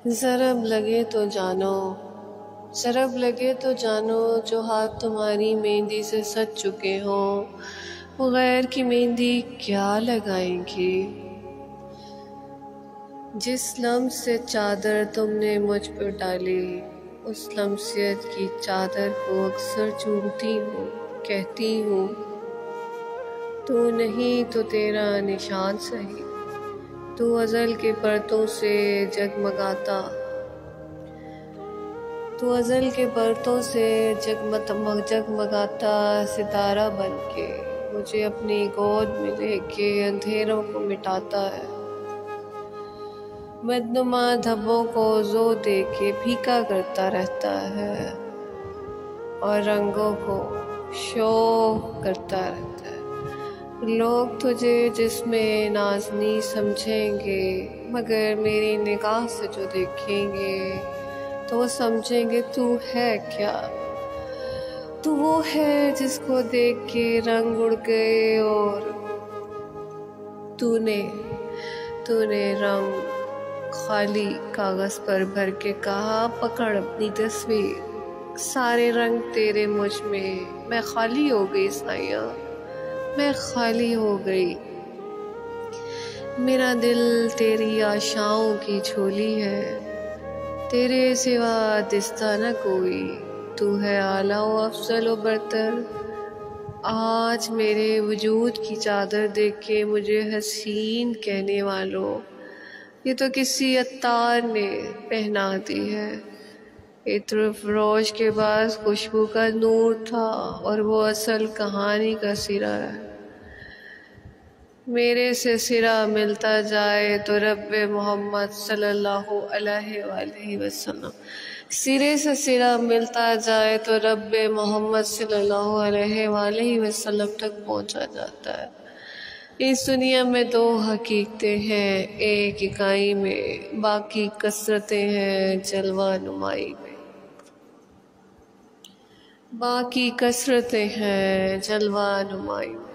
ضرب لگے تو جانو، ضرب لگے تو جانو، جو ہاتھ تمہاری مہندی سے سج چکے ہوں وہ غیر کی مہندی کیا لگائیں گے؟ جس لمس سے چادر تم نے مجھ پر ڈالی، اس لمسیت کی چادر کو اکثر چومتی ہوں، کہتی ہوں تو نہیں تو تیرا نشان سہی، تو ازل کے پرتوں سے جگمگاتا، تو ازل کے پرتوں سے جگمگاتا ستارہ بن کے مجھے اپنی گود میں لے کے اندھیروں کو مٹاتا ہے، بدنما دھبوں کو زور دے کے پھیکا کرتا رہتا ہے اور رنگوں کو شوق کرتا رہتا ہے۔ لوگ تجھے جس میں نازنی سمجھیں گے، مگر میری نگاہ سے جو دیکھیں گے تو وہ سمجھیں گے تو ہے کیا؟ تو وہ ہے جس کو دیکھ کے رنگ اڑ گئے، اور تو نے رنگ خالی کاغذ پر بھر کے کہا پکڑ اپنی تصویر، سارے رنگ تیرے مجھ میں خالی ہو گئی سائیاں، میں خالی ہو گئی، میرا دل تیری آشاؤں کی جھولی ہے، تیرے سوا دستہ نہ کوئی، تو ہے اعلیٰ و افضل و برتر۔ آج میرے وجود کی چادر دیکھ کے مجھے حسین کہنے والوں، یہ تو کسی عطار نے پہنا دی ہے، عطر فروش کے پاس خوشبو کا نور تھا اور وہ اصل کہانی کا سرا ہے۔ میرے سے سرا ملتا جائے تو رب محمد صلی اللہ علیہ وآلہ وسلم، سرے سے سرا ملتا جائے تو رب محمد صلی اللہ علیہ وآلہ وسلم تک پہنچا جاتا ہے۔ اس دنیا میں دو حقیقتیں ہیں، ایک اکائی میں، باقی کثرتیں ہیں جلوہ نمائی میں، باقی کثرتیں ہیں جلوہ نمائی میں۔